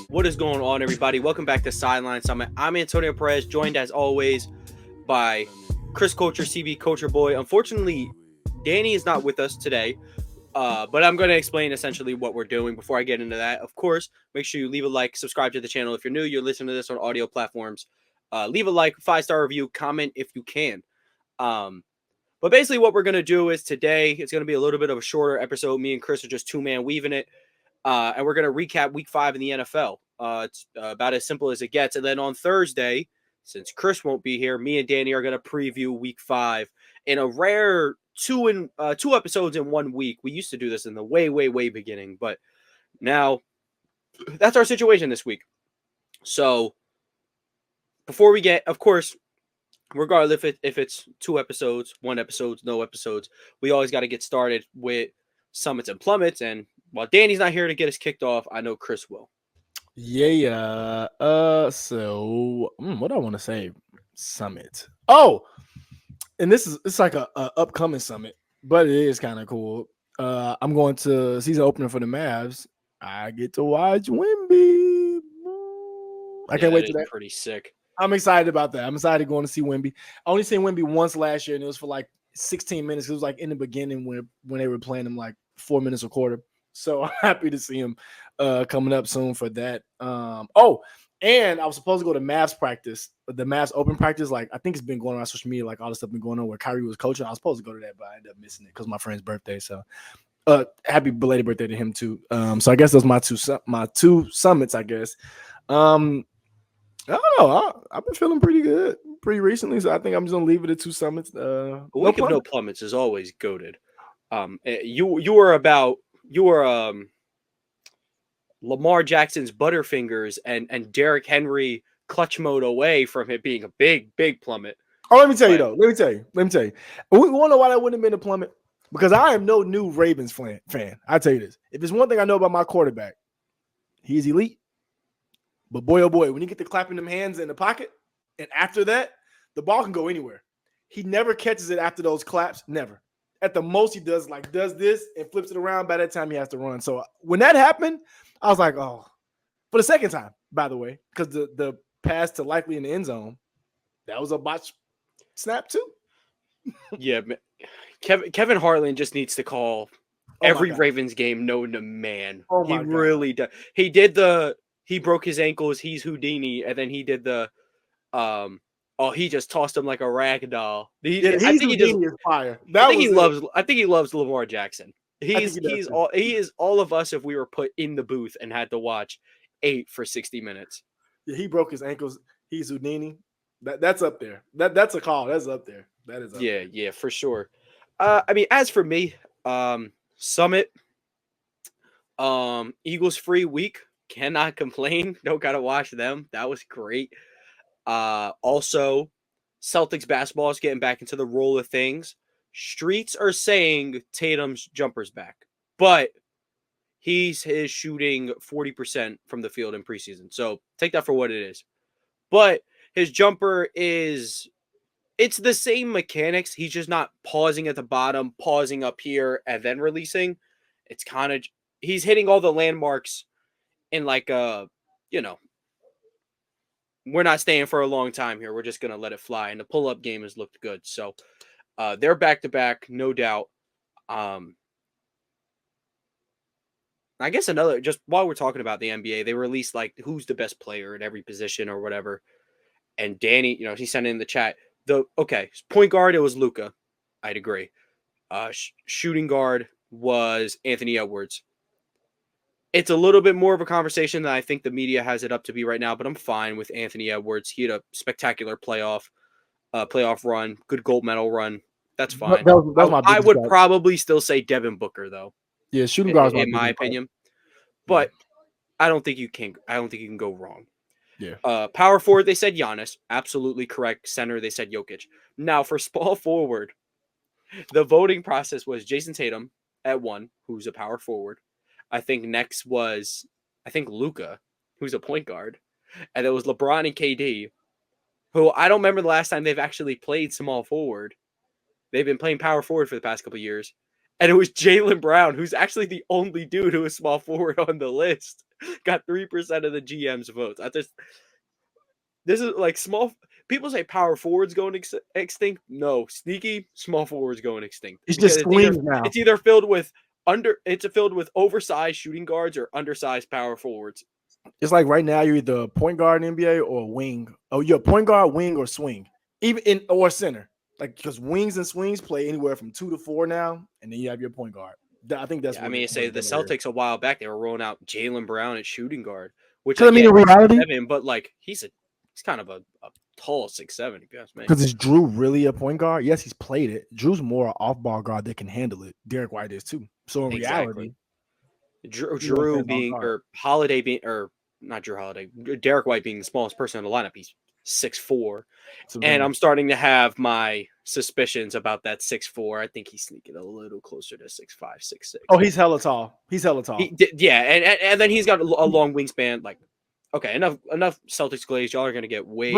What is going on, everybody? Welcome back to Sideline Summit. I'm Antonio Perez, joined as always by Chris Coulter, CB Coulter Boy. Unfortunately, Danny is not with us today, but I'm going to explain essentially what we're doing before I get into that. Of course, make sure you leave a like, subscribe to the channel if you're new, you're listening to this on audio platforms. Leave a like, 5-star review, comment if you can. But basically what we're going to do is today, it's going to be a little bit of a shorter episode. Me and Chris are just two-man weaving it. And we're going to recap week 5 in the NFL. It's about as simple as it gets. And then on Thursday, since Chris won't be here, me and Danny are going to preview week 5 in a rare two episodes in 1 week. We used to do this in the way beginning, but now that's our situation this week. So before we get, of course, regardless if it's 2 episodes, 1 episode, no episodes, we always got to get started with Summits and Plummets. And while Danny's not here to get us kicked off, I know Chris will. Yeah. So what do I want to say? Summit. Oh, and it's like a upcoming summit, but it is kind of cool. I'm going to season opener for the Mavs. I get to watch Wemby. I can't wait to that. Pretty sick. I'm excited about that. I'm excited going to see Wemby. I only seen Wemby once last year, and it was for like 16 minutes. It was like in the beginning when they were playing him like 4 minutes a quarter. So I'm happy to see him coming up soon for that. And I was supposed to go to Mavs practice, the Mavs open practice. Like I think it's been going on social media, like all this stuff been going on where Kyrie was coaching. I was supposed to go to that, but I ended up missing it because my friend's birthday. So happy belated birthday to him too. So I guess those are my two summits, I guess. I don't know. I've been feeling pretty good pretty recently, so I think I'm just gonna leave it at 2 summits. A week of no plummets is always goated. You were Lamar Jackson's Butterfingers and Derrick Henry clutch mode away from it being a big plummet. Oh, let me tell you. We want to know why that wouldn't have been a plummet? Because I am no new Ravens fan. I tell you this. If there's one thing I know about my quarterback, he's elite. But boy, oh boy, when you get to clapping them hands in the pocket, and after that, the ball can go anywhere. He never catches it after those claps. Never. At the most, he does this and flips it around. By that time, he has to run. So when that happened, I was like, oh, for the second time, by the way, because the pass to Likely in the end zone, that was a botch snap too. Yeah, Kevin Harlan just needs to call every Ravens game known to man. He really does. He broke his ankles. He's Houdini, and then he did the he just tossed him like a rag doll. I think he loves Lamar Jackson. He is all of us if we were put in the booth and had to watch 8 for 60 minutes. Yeah, he broke his ankles. He's Houdini. That's up there. That's a call. That's up there. That is up there. Yeah, for sure. I mean, as for me, Summit, Eagles free week. Cannot complain. Don't gotta watch them. That was great. Also, Celtics basketball is getting back into the roll of things. Streets are saying Tatum's jumper's back, but he's shooting 40% from the field in preseason. So take that for what it is. But his jumper it's the same mechanics. He's just not pausing at the bottom, pausing up here, and then releasing. It's kind of, he's hitting all the landmarks in like we're not staying for a long time here. We're just going to let it fly. And the pull-up game has looked good. So they're back-to-back, no doubt. I guess just while we're talking about the NBA, they released like who's the best player at every position or whatever. And Danny, he sent in the chat. Point guard, it was Luka. I'd agree. Shooting guard was Anthony Edwards. It's a little bit more of a conversation than I think the media has it up to be right now, but I'm fine with Anthony Edwards. He had a spectacular playoff run, good gold medal run. That's fine. I would probably still say Devin Booker though. Yeah, shooting guard in my opinion. But I don't think you can go wrong. Yeah. Power forward, they said Giannis. Absolutely correct. Center, they said Jokic. Now for small forward, the voting process was Jason Tatum at 1, who's a power forward. I think next was, Luka, who's a point guard. And it was LeBron and KD, who I don't remember the last time they've actually played small forward. They've been playing power forward for the past couple of years. and it was Jaylen Brown, who's actually the only dude who is small forward on the list. Got 3% of the GM's votes. This is like small. People say power forwards going extinct. No, sneaky small forwards going extinct It's because just swings now. it's either filled with oversized shooting guards or undersized power forwards. It's like right now you're either a point guard in NBA or a wing. Oh, you're a point guard, wing, or swing, even in or center. Like because wings and swings play anywhere from 2 to 4 now, and then you have your point guard. I think that's Yeah, I what mean, say the Celtics a while back they were rolling out Jaylen Brown at shooting guard, which because I I mean get in reality, 6'7", but like he's kind of a tall 6'7", if you ask me. because is Drew really a point guard? Yes, he's played it. Drew's more an off-ball guard that can handle it. Derek White is too. So in reality, Drew being or Holiday being or not Drew Holiday, Derek White being the smallest person in the lineup, he's 6'4", and I'm starting to have my suspicions about that 6'4". I think he's sneaking a little closer to 6'5", 6'6". Oh, he's hella tall. He's hella tall. Yeah, and then he's got a long wingspan. Like, okay, enough Celtics glaze. Y'all are gonna get way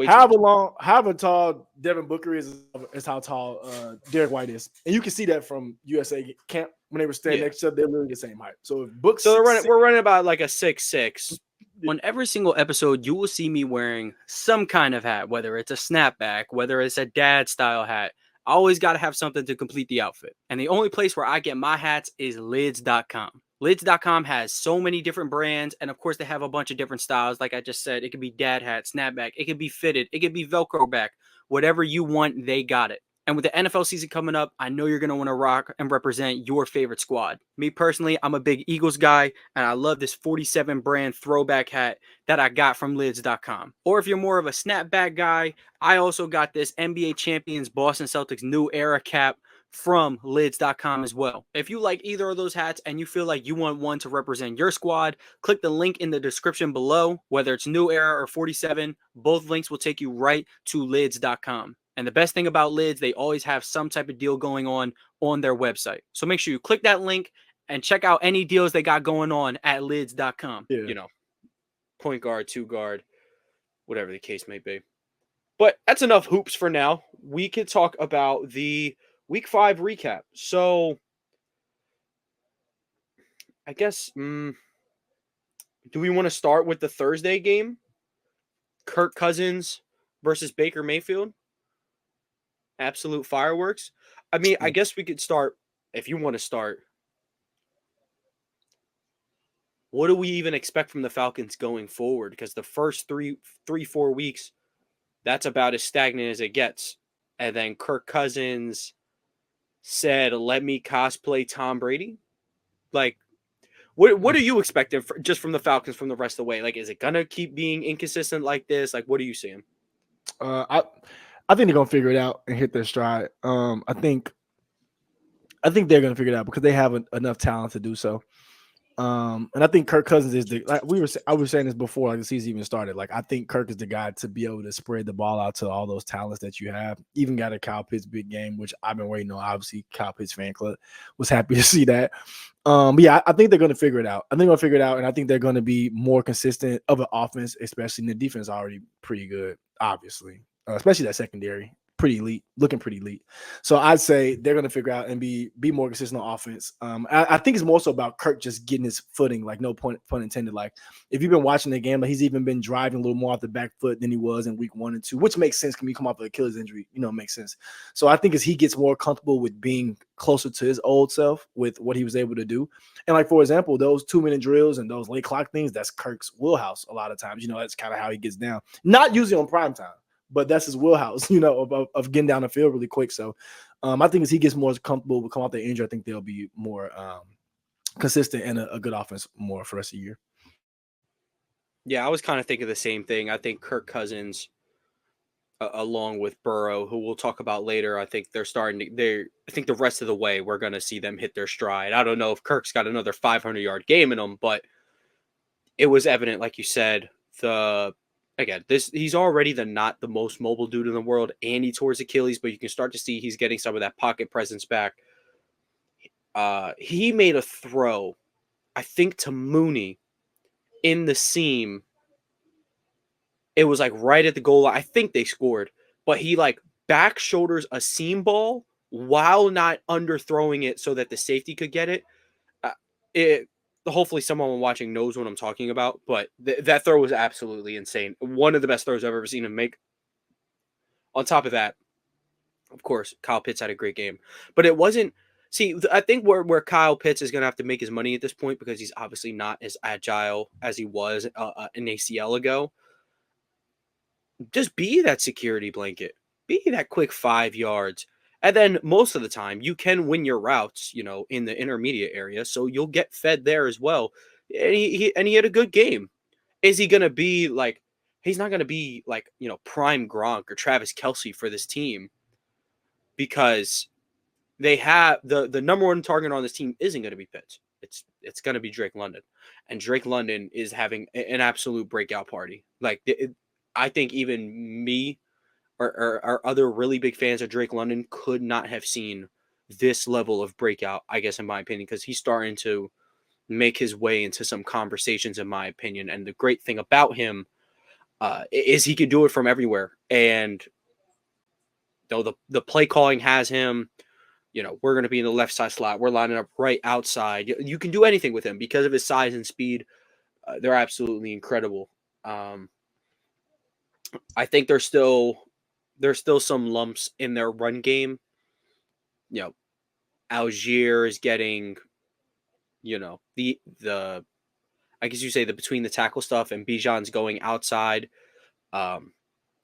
however tall Devin Booker is how tall Derek White is, and you can see that from USA camp when they were standing next to each other. They're literally the same height. So if Book's we're running about like a 6'6". On every single episode, you will see me wearing some kind of hat, whether it's a snapback, whether it's a dad style hat. I always got to have something to complete the outfit. And the only place where I get my hats is lids.com. Lids.com has so many different brands, and of course they have a bunch of different styles. Like I just said, it could be dad hat, snapback, it could be fitted, it could be Velcro back. Whatever you want, they got it. And with the NFL season coming up, I know you're going to want to rock and represent your favorite squad. Me personally, I'm a big Eagles guy, and I love this 47 brand throwback hat that I got from lids.com. Or if you're more of a snapback guy, I also got this NBA champions Boston Celtics new era cap from lids.com as well. If you like either of those hats and you feel like you want one to represent your squad, click the link in the description below. Whether it's new era or 47, both links will take you right to lids.com. And the best thing about Lids, they always have some type of deal going on their website. So make sure you click that link and check out any deals they got going on at lids.com. Yeah. You know, point guard, two guard, whatever the case may be. But that's enough hoops for now. We could talk about the Week 5 recap. So I guess, do we want to start with the Thursday game? Kirk Cousins versus Baker Mayfield? Absolute fireworks. I mean, I guess we could start, if you want to start. What do we even expect from the Falcons going forward? Because the first 4 weeks, that's about as stagnant as it gets. And then Kirk Cousins said, "Let me cosplay Tom Brady." Like, what are you expecting just from the Falcons from the rest of the way? Like, is it gonna keep being inconsistent like this? Like, what are you seeing? I think they're gonna figure it out and hit their stride. I think they're gonna figure it out because they have enough talent to do so. And I think Kirk Cousins is I was saying this before, like the season even started. Like I think Kirk is the guy to be able to spread the ball out to all those talents that you have. Even got a Kyle Pitts big game, which I've been waiting on. Obviously, Kyle Pitts fan club was happy to see that. But yeah, I think they're going to figure it out. I think they're going to figure it out, and I think they're going to be more consistent of an offense, especially in the defense already pretty good, obviously. Especially that secondary, pretty elite, looking pretty elite. So I'd say they're going to figure out and be more consistent on offense. I think it's more so about Kirk just getting his footing, like no pun intended. Like if you've been watching the game, like he's even been driving a little more off the back foot than he was in week 1 and 2, which makes sense. Can you come off an Achilles injury? You know, it makes sense. So I think as he gets more comfortable with being closer to his old self with what he was able to do. And like, for example, those 2-minute drills and those late clock things, that's Kirk's wheelhouse a lot of times. You know, that's kind of how he gets down. Not usually on prime time, but that's his wheelhouse, you know, of getting down the field really quick. So I think as he gets more comfortable with come off the injury, I think they'll be more consistent and a good offense more for the rest of the year. Yeah, I was kind of thinking the same thing. I think Kirk Cousins, along with Burrow, who we'll talk about later, I think I think the rest of the way we're going to see them hit their stride. I don't know if Kirk's got another 500-yard game in him, but it was evident, like you said, he's already not the most mobile dude in the world, and he tore his Achilles, but you can start to see he's getting some of that pocket presence back. He made a throw, I think, to Mooney in the seam. It was like right at the goal line. I think they scored, but he like back shoulders a seam ball while not underthrowing it so that the safety could get it. It hopefully someone watching knows what I'm talking about, but that throw was absolutely insane. One of the best throws I've ever seen him make. On top of that, of course, Kyle Pitts had a great game, but it wasn't. See, I think where Kyle Pitts is going to have to make his money at this point, because he's obviously not as agile as he was an ACL ago. Just be that security blanket, be that quick 5 yards. And then most of the time you can win your routes, in the intermediate area. So you'll get fed there as well. And he had a good game. Is he going to be like, he's not going to be like, prime Gronk or Travis Kelce for this team, because they have the number one target on this team isn't going to be Pitts. It's going to be Drake London, and Drake London is having an absolute breakout party. Like, I think even me or other really big fans of Drake London could not have seen this level of breakout, I guess, in my opinion, because he's starting to make his way into some conversations, in my opinion. And the great thing about him is he can do it from everywhere. And though the play calling has him, we're going to be in the left side slot, we're lining up right outside. You can do anything with him because of his size and speed. They're absolutely incredible. I think there's still some lumps in their run game. Algier is getting, the I guess you say the between the tackle stuff, and Bijan's going outside. I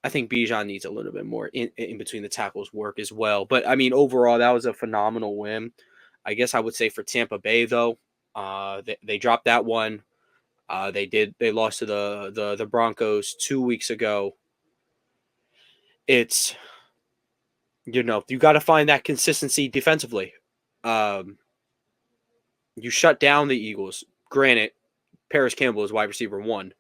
think Bijan needs a little bit more in between the tackles work as well. But I mean, overall, that was a phenomenal win. I guess I would say for Tampa Bay, though, they dropped that one. They lost to the Broncos 2 weeks ago. It's, you got to find that consistency defensively. You shut down the Eagles. Granted, Paris Campbell is wide receiver 1.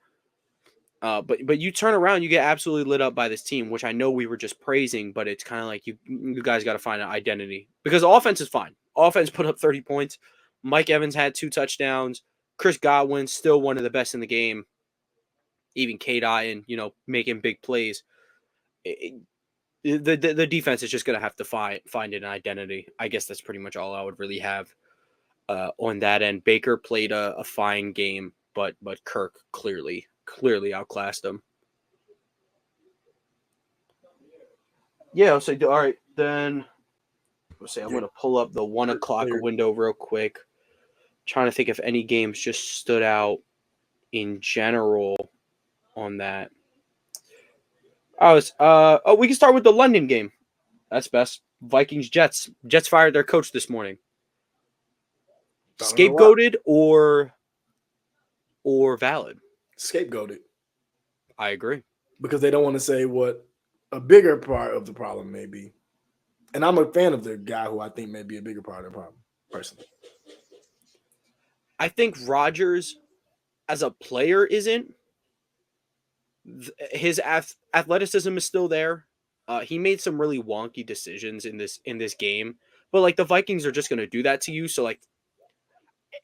But you turn around, you get absolutely lit up by this team, which I know we were just praising, but it's kind of like you guys got to find an identity, because offense is fine. Offense put up 30 points. Mike Evans had 2 touchdowns. Chris Godwin's still one of the best in the game. Even K-Dot, making big plays. The defense is just going to have to find an identity. I guess that's pretty much all I would really have on that end. Baker played a fine game, but Kirk clearly outclassed him. Yeah, so all right, then let's see. I'm going to pull up the 1 o'clock window real quick. Trying to think if any games just stood out in general on that. We can start with the London game. That's best. Vikings Jets. Jets fired their coach this morning. Scapegoated or valid? Scapegoated. I agree. Because they don't want to say what a bigger part of the problem may be. And I'm a fan of the guy who I think may be a bigger part of the problem, personally. I think Rodgers, as a player, isn't. His athleticism is still there. He made some really wonky decisions in this game. But, like, the Vikings are just going to do that to you. So, like,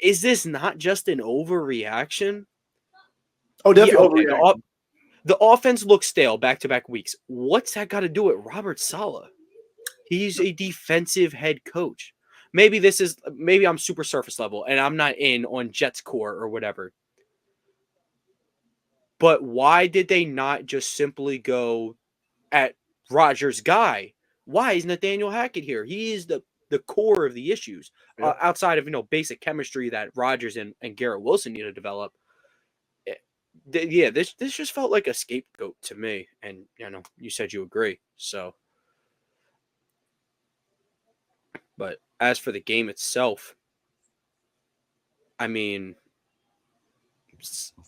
is this not just an overreaction? Oh, definitely overreaction. The offense looks stale back-to-back weeks. What's that got to do with Robert Saleh? He's a defensive head coach. Maybe I'm super surface level and I'm not in on Jets core or whatever. But why did they not just simply go at Rodgers' guy? Why is Nathaniel Hackett here? He is the core of the issues. Yep. Outside of basic chemistry that Rodgers and Garrett Wilson need to develop. This just felt like a scapegoat to me, and you said you agree. So, but as for the game itself, I mean,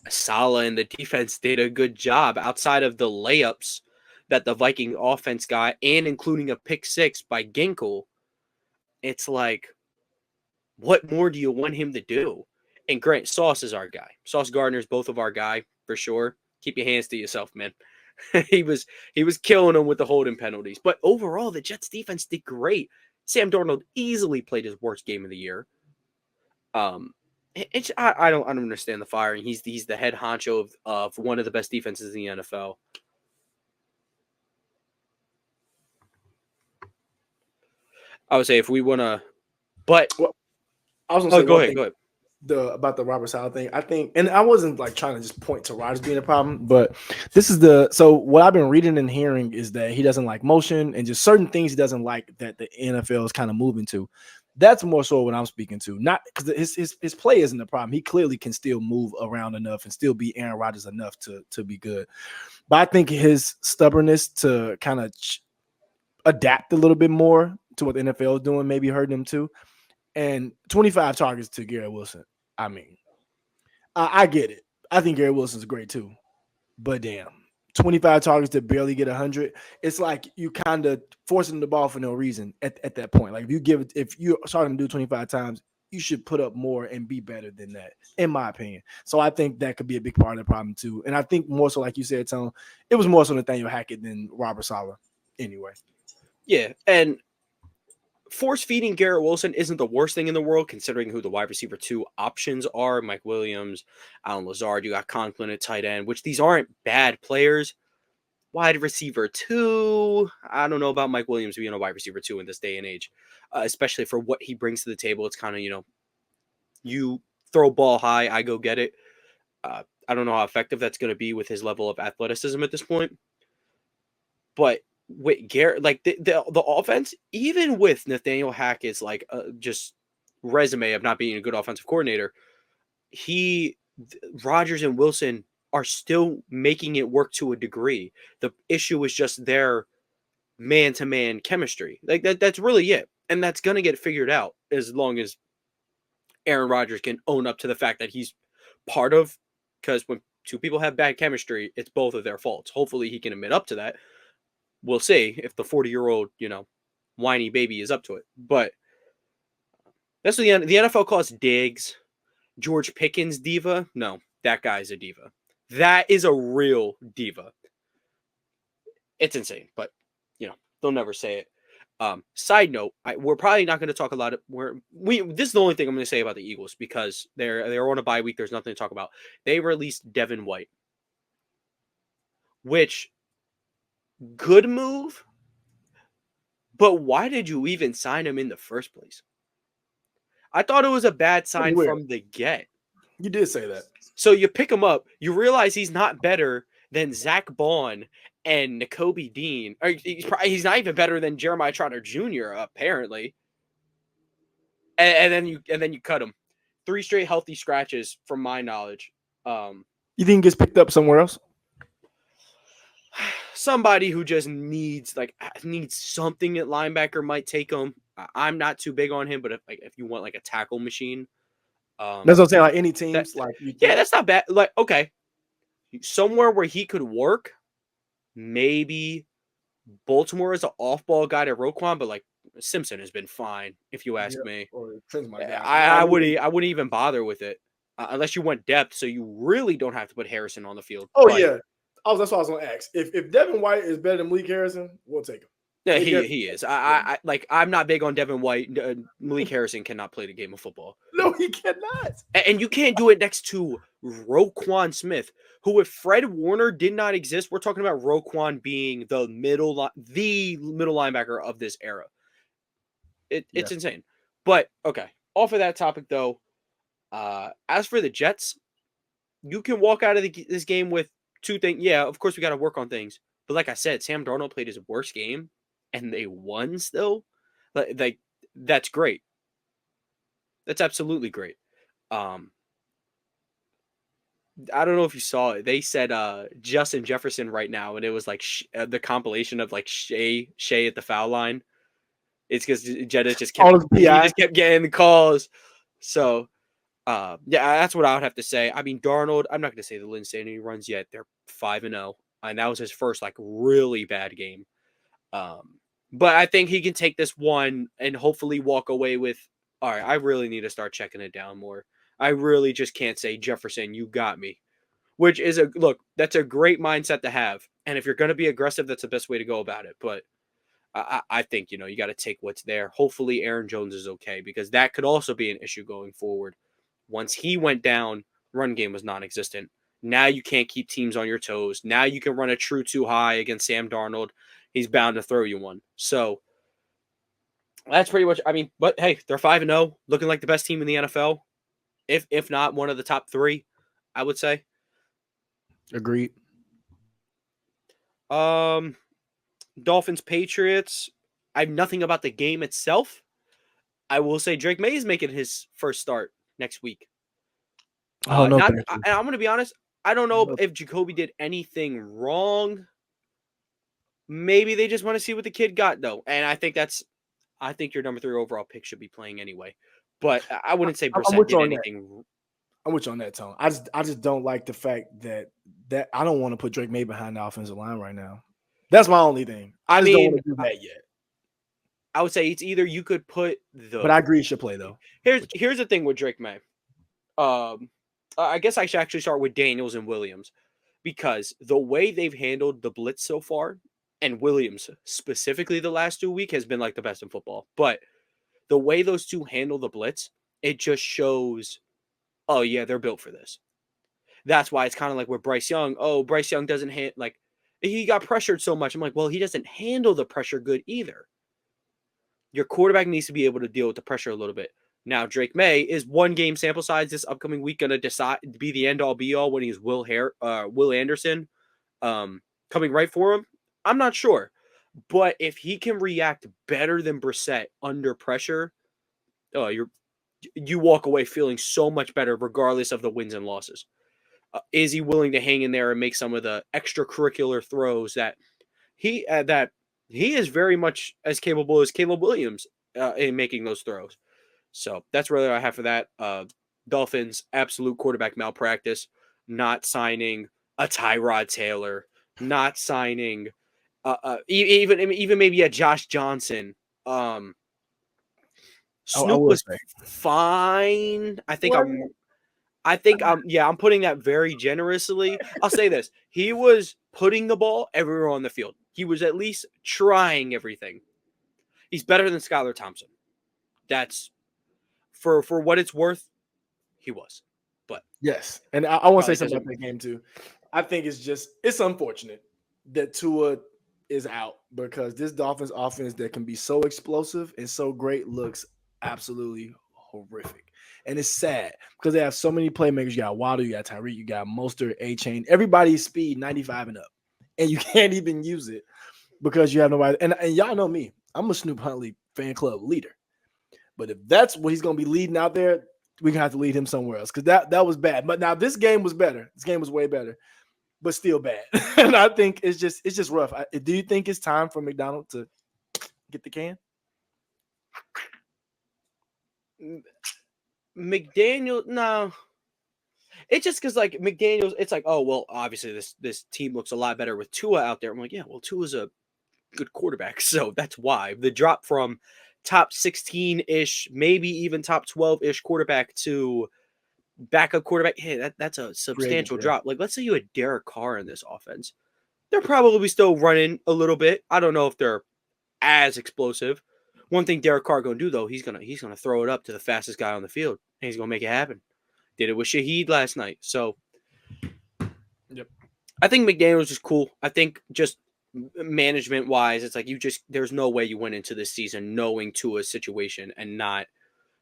Saleh and the defense did a good job outside of the layups that the Viking offense got, and including a pick 6 by Ginkel. It's like, what more do you want him to do? And Grant, Sauce is our guy. Sauce Gardner's both of our guy for sure. Keep your hands to yourself, man. he was killing them with the holding penalties. But overall, the Jets defense did great. Sam Darnold easily played his worst game of the year. I don't understand the firing. He's the head honcho of one of the best defenses in the NFL. I would say if we want to, but Well, I was gonna say go one ahead, thing go ahead. about the Robert Sala thing. I think, and I wasn't like trying to just point to Rodgers being a problem, but so what I've been reading and hearing is that he doesn't like motion and just certain things he doesn't like that the NFL is kind of moving to. That's more so what I'm speaking to. Not because his play isn't the problem. He clearly can still move around enough and still be Aaron Rodgers enough to be good. But I think his stubbornness to kind of adapt a little bit more to what the NFL is doing maybe hurt him too. And 25 targets to Garrett Wilson. I mean, I get it. I think Garrett Wilson's great too. But damn, 25 targets to barely get 100. It's like you kind of forcing the ball for no reason at that point. Like if you're starting to do 25 times, you should put up more and be better than that, in my opinion. So I think that could be a big part of the problem too. And I think more so, like you said, Tone, it was more so Nathaniel Hackett than Robert Saleh anyway. Yeah, and force feeding Garrett Wilson isn't the worst thing in the world, considering who the wide receiver 2 options are. Mike Williams, Alan Lazard, you got Conklin at tight end, which these aren't bad players. Wide receiver 2, I don't know about Mike Williams being a wide receiver 2 in this day and age, especially for what he brings to the table. It's kind of, you throw ball high, I go get it. I don't know how effective that's going to be with his level of athleticism at this point. But with Garrett, like the offense, even with Nathaniel Hackett's like just resume of not being a good offensive coordinator, Rodgers and Wilson are still making it work to a degree. The issue is just their man-to-man chemistry. Like that's really it. And that's going to get figured out as long as Aaron Rodgers can own up to the fact that he's part of, because when two people have bad chemistry, it's both of their faults. Hopefully he can admit up to that. We'll see if the 40-year-old, whiny baby is up to it. But that's what the NFL calls Diggs. George Pickens diva? No, that guy's a diva. That is a real diva. It's insane, but they'll never say it. Side note, we're probably not going to talk a lot. This is the only thing I'm going to say about the Eagles because they're on a bye week. There's nothing to talk about. They released Devin White, which good move. But why did you even sign him in the first place? I thought it was a bad sign from the get. You did say that. So you pick him up, you realize he's not better than Zach Bond and Nakobe Dean. Or he's not even better than Jeremiah Trotter Jr. apparently. And then you cut him. 3 straight healthy scratches, from my knowledge. You think he gets picked up somewhere else? Somebody who just needs something at linebacker might take him. I'm not too big on him, but if you want like a tackle machine, that's what I'm saying. Like any teams, that's not bad. Like okay, somewhere where he could work, maybe Baltimore is an off-ball guy to Roquan, but like Simpson has been fine, if you ask me. I wouldn't even bother with it unless you want depth, so you really don't have to put Harrison on the field. Oh yeah. That's what I was going to ask. If Devin White is better than Malik Harrison, we'll take him. Yeah, he is. I'm not big on Devin White. Malik Harrison cannot play the game of football. No, he cannot. And you can't do it next to Roquan Smith, who if Fred Warner did not exist, we're talking about Roquan being the middle linebacker of this era. It's insane. But okay, off of that topic though, as for the Jets, you can walk out of this game with 2 things. Yeah, of course we got to work on things. But like I said, Sam Darnold played his worst game and they won still. Like that's great. That's absolutely great. I don't know if you saw it. They said Justin Jefferson right now, and it was like the compilation of like Shea at the foul line. It's because Jetta just kept getting the calls. So yeah, that's what I would have to say. I mean, Darnold, I'm not going to say the insanity runs yet. They're 5-0, and that was his first like really bad game. But I think he can take this one and hopefully walk away with, all right, I really need to start checking it down more. I really just can't say, Jefferson, you got me. Which is that's a great mindset to have. And if you're going to be aggressive, that's the best way to go about it. But I think, you got to take what's there. Hopefully Aaron Jones is okay, because that could also be an issue going forward. Once he went down, run game was non-existent. Now you can't keep teams on your toes. Now you can run a true too high against Sam Darnold. He's bound to throw you one. So That's pretty much. I mean, but hey, they're 5-0, looking like the best team in the NFL. If not one of the top 3, I would say. Agreed. Dolphins Patriots. I have nothing about the game itself. I will say Drake May is making his first start next week. Oh no, Not, thank you. and I'm gonna be honest. I don't know No. if Jacoby did anything wrong. Maybe they just want to see what the kid got though, and I think your number 3 overall pick should be playing anyway. But I wouldn't say I'm Brissett with you did on that. anything. I'm with you on that, Tone. I just don't like the fact that I don't want to put Drake May behind the offensive line right now. That's my only thing. I just don't want to do that yet. I would say it's either you could put the. But I agree, he should play though. Here's the thing with Drake May. I guess I should actually start with Daniels and Williams because the way they've handled the blitz so far, and Williams specifically the last 2 weeks has been like the best in football. But the way those two handle the blitz, it just shows, oh yeah, they're built for this. That's why it's kind of like with Bryce Young. Oh, Bryce Young doesn't he got pressured so much. I'm like, well, he doesn't handle the pressure good either. Your quarterback needs to be able to deal with the pressure a little bit. Now, Drake May is 1 game sample size this upcoming week going to be the end all be all when he's Will Anderson coming right for him? I'm not sure. But if he can react better than Brissett under pressure, you walk away feeling so much better regardless of the wins and losses. Is he willing to hang in there and make some of the extracurricular throws that he is very much as capable as Caleb Williams in making those throws? So that's really what I have for that. Dolphins, absolute quarterback malpractice, not signing a Tyrod Taylor, not signing even maybe a Josh Johnson. Snoop was fine. I'm putting that very generously. I'll say this. He was putting the ball everywhere on the field. He was at least trying everything. He's better than Skylar Thompson. That's for what it's worth, he was. But yes, and I want to say something about that game too. I think it's unfortunate that Tua is out because this Dolphins offense that can be so explosive and so great looks absolutely horrific. And it's sad because they have so many playmakers. You got Waddle, you got Tyreek, you got Mostert, A-Chain. Everybody's speed 95 and up. And you can't even use it because you have nobody. And y'all know me. I'm a Snoop Huntley fan club leader. But if that's what he's going to be leading out there, we're going to have to lead him somewhere else because that was bad. But now this game was better. This game was way better, but still bad. And I think it's just rough. Do you think it's time for McDonald to get the can? McDaniel, no. It's just because like McDaniels, it's like, oh well, obviously this team looks a lot better with Tua out there. I'm like, yeah, well, Tua's a good quarterback, so that's why the drop from top 16-ish, maybe even top 12-ish quarterback to backup quarterback. Hey, that's a substantial drop. Like, let's say you had Derek Carr in this offense, they're probably still running a little bit. I don't know if they're as explosive. One thing Derek Carr gonna do though, he's gonna throw it up to the fastest guy on the field, and he's gonna make it happen. Did it with Shaheed last night. So, yep. I think McDaniel's just cool. I think just management wise, it's like there's no way you went into this season knowing Tua's situation and not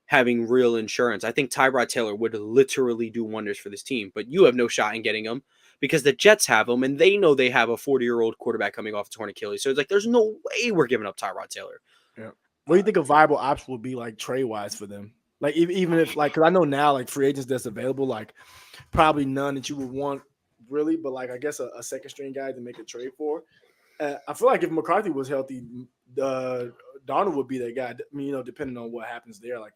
having real insurance. I think Tyrod Taylor would literally do wonders for this team, but you have no shot in getting him because the Jets have him and they know they have a 40-year-old quarterback coming off a torn Achilles. So it's like, there's no way we're giving up Tyrod Taylor. Yeah. What do you think a viable option would be like trade wise for them? Like even if like, cause I know now like free agents that's available, like probably none that you would want really, but like I guess a second string guy to make a trade for. I feel like if McCarthy was healthy, Darnold would be that guy. I mean, depending on what happens there, like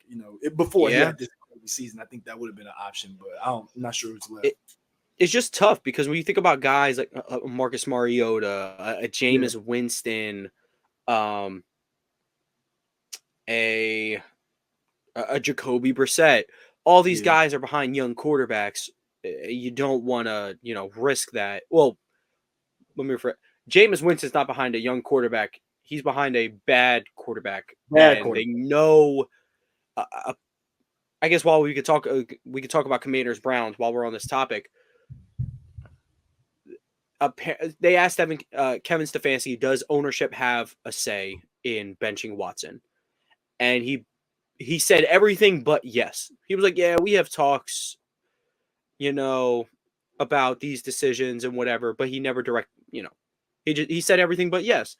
before he had this season, I think that would have been an option, but I'm not sure who's left. It's just tough because when you think about guys like Marcus Mariota, a Jameis Winston, a Jacoby Brissett, all these guys are behind young quarterbacks. You don't want to, risk that. Well, let me rephrase. Jameis Winston's not behind a young quarterback. He's behind a bad quarterback. They know. I guess while we could talk about Commanders Browns while we're on this topic. They asked Kevin Stefanski, does ownership have a say in benching Watson? and he said everything but yes. He was like, yeah, we have talks, about these decisions and whatever, but he never he said everything but yes.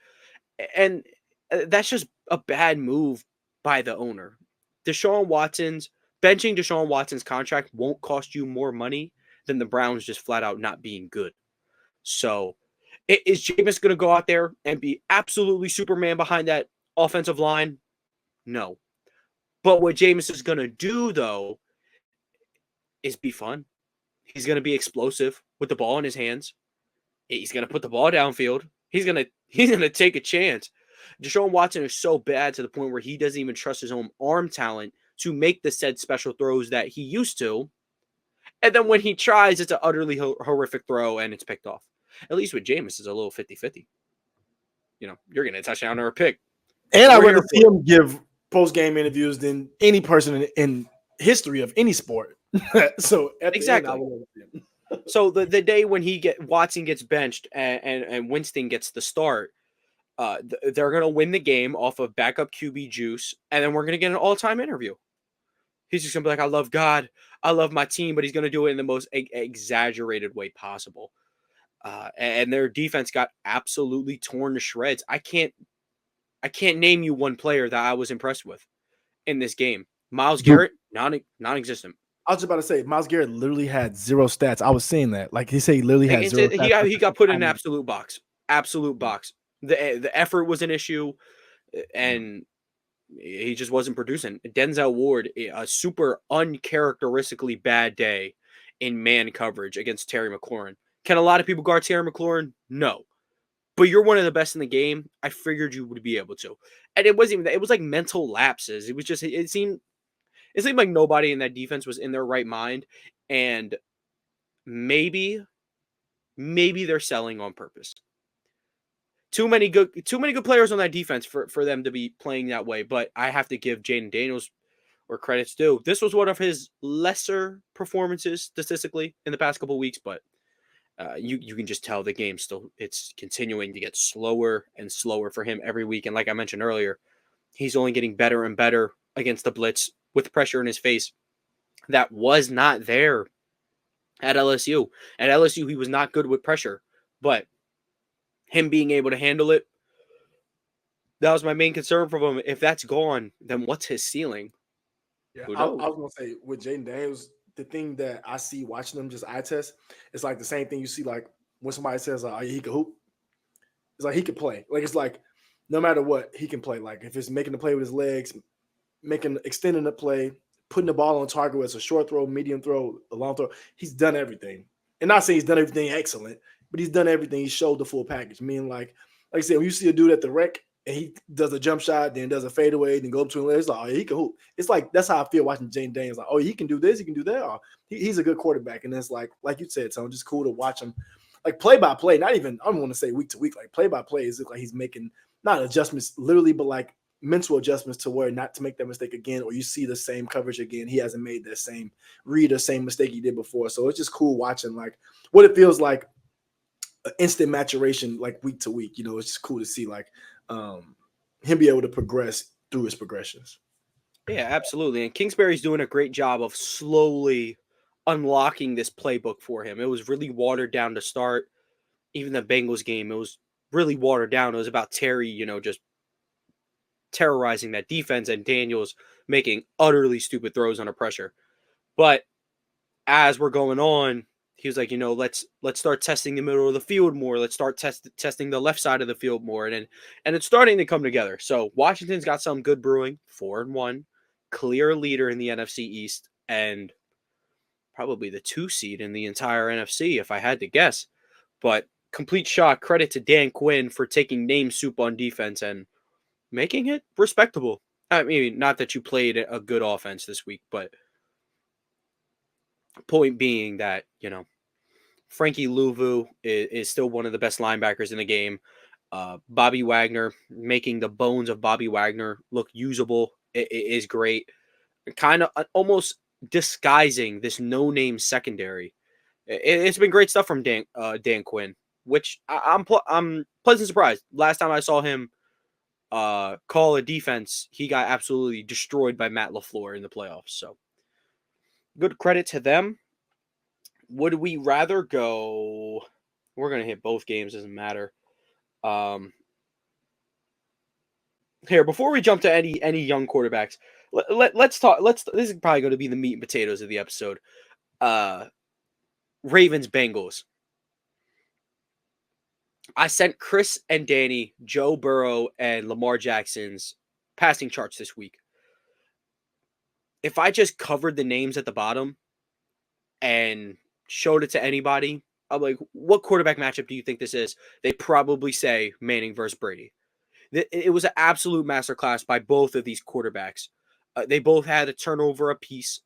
And that's just a bad move by the owner. Benching Deshaun Watson's contract won't cost you more money than the Browns just flat out not being good. So, is Jameis going to go out there and be absolutely Superman behind that offensive line? No. But what Jameis is going to do, though, is be fun. He's going to be explosive with the ball in his hands. He's going to put the ball downfield. He's going to take a chance. Deshaun Watson is so bad to the point where he doesn't even trust his own arm talent to make the said special throws that he used to. And then when he tries, it's an utterly horrific throw and it's picked off. At least with Jameis, it's a little 50-50. You're getting a touchdown or a pick. And I'd rather see him give post-game interviews than any person in history of any sport. So exactly. So the day when Watson gets benched and Winston gets the start, they're going to win the game off of backup QB juice, and then we're going to get an all-time interview. He's just going to be like, I love God, I love my team, but he's going to do it in the most exaggerated way possible. And their defense got absolutely torn to shreds. I can't name you one player that I was impressed with in this game. Myles Garrett, non-existent. I was just about to say, Myles Garrett literally had zero stats. I was seeing that. Like he said, he literally had zero stats. He got put in an absolute box. Absolute box. The effort was an issue, and he just wasn't producing. Denzel Ward, a super uncharacteristically bad day in man coverage against Terry McLaurin. Can a lot of people guard Terry McLaurin? No. But you're one of the best in the game. I figured you would be able to. And it wasn't even that. It was like mental lapses. It was just, it seemed like nobody in that defense was in their right mind. And maybe they're selling on purpose. Too many good players on that defense for them to be playing that way. But I have to give Jaden Daniels where credit's due. This was one of his lesser performances statistically in the past couple of weeks, but you can just tell the game it's continuing to get slower and slower for him every week. And like I mentioned earlier, he's only getting better and better against the blitz with pressure in his face. That was not there at LSU. At LSU, he was not good with pressure, but him being able to handle it, that was my main concern for him. If that's gone, then what's his ceiling? Yeah, I was going to say with Jaden Daniels, the thing that I see watching them just eye test, it's like the same thing you see like when somebody says, he can hoop. It's like he can play. Like it's like no matter what, he can play. Like if it's making the play with his legs, extending the play, putting the ball on target, whether it's a short throw, medium throw, a long throw, he's done everything. And not saying he's done everything excellent, but he's done everything. He showed the full package. Meaning like I said, when you see a dude at the rec and he does a jump shot, then does a fadeaway, then go between legs, it's like, he can hoop. It's like that's how I feel watching Jaden Daniels. Like, he can do this, he can do that. Oh, he's a good quarterback. And it's like you said, so it's just cool to watch him. Like play by play, not even, I don't want to say week to week, like play by play is like he's making not adjustments literally, but like mental adjustments to where not to make that mistake again, or you see the same coverage again. He hasn't made that same read or same mistake he did before. So it's just cool watching like what it feels like instant maturation, like week to week. It's just cool to see like him be able to progress through his progressions. Yeah, absolutely. And Kingsbury's doing a great job of slowly unlocking this playbook for him. It was really watered down to start. Even the Bengals game, it was really watered down. It was about Terry, just terrorizing that defense and Daniels making utterly stupid throws under pressure. But as we're going on, he was like, let's start testing the middle of the field more. Let's start testing the left side of the field more. And it's starting to come together. So Washington's got some good brewing, 4-1, clear leader in the NFC East, and probably the 2 seed in the entire NFC, if I had to guess. But complete shock. Credit to Dan Quinn for taking name soup on defense and making it respectable. I mean, not that you played a good offense this week, but point being that, Frankie Louvu is still one of the best linebackers in the game. Bobby Wagner, making the bones of Bobby Wagner look usable is great. Kind of almost disguising this no-name secondary. It's been great stuff from Dan Quinn, which I'm pleasantly surprised. Last time I saw him call a defense, he got absolutely destroyed by Matt LaFleur in the playoffs. So good credit to them. Would we rather go? We're gonna hit both games. Doesn't matter. Here, before we jump to any young quarterbacks, let's talk. This is probably going to be the meat and potatoes of the episode. Ravens Bengals. I sent Chris and Danny Joe Burrow and Lamar Jackson's passing charts this week. If I just covered the names at the bottom and showed it to anybody, I'm like, what quarterback matchup do you think this is? They probably say Manning versus Brady. It was an absolute masterclass by both of these quarterbacks. They both had a turnover apiece.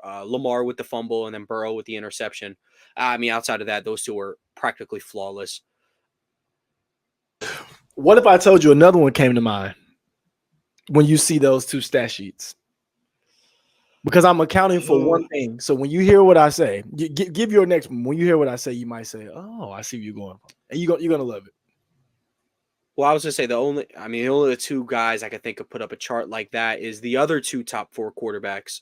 Lamar with the fumble and then Burrow with the interception. I mean, outside of that, those two were practically flawless. What if I told you another one came to mind when you see those two stat sheets? Because I'm accounting for one thing. So when you hear what I say, give your next one. When you hear what I say, you might say, "Oh, I see where you're going," and you're gonna love it. Well, I was gonna say the only the two guys I could think of put up a chart like that is the other two top 4 quarterbacks,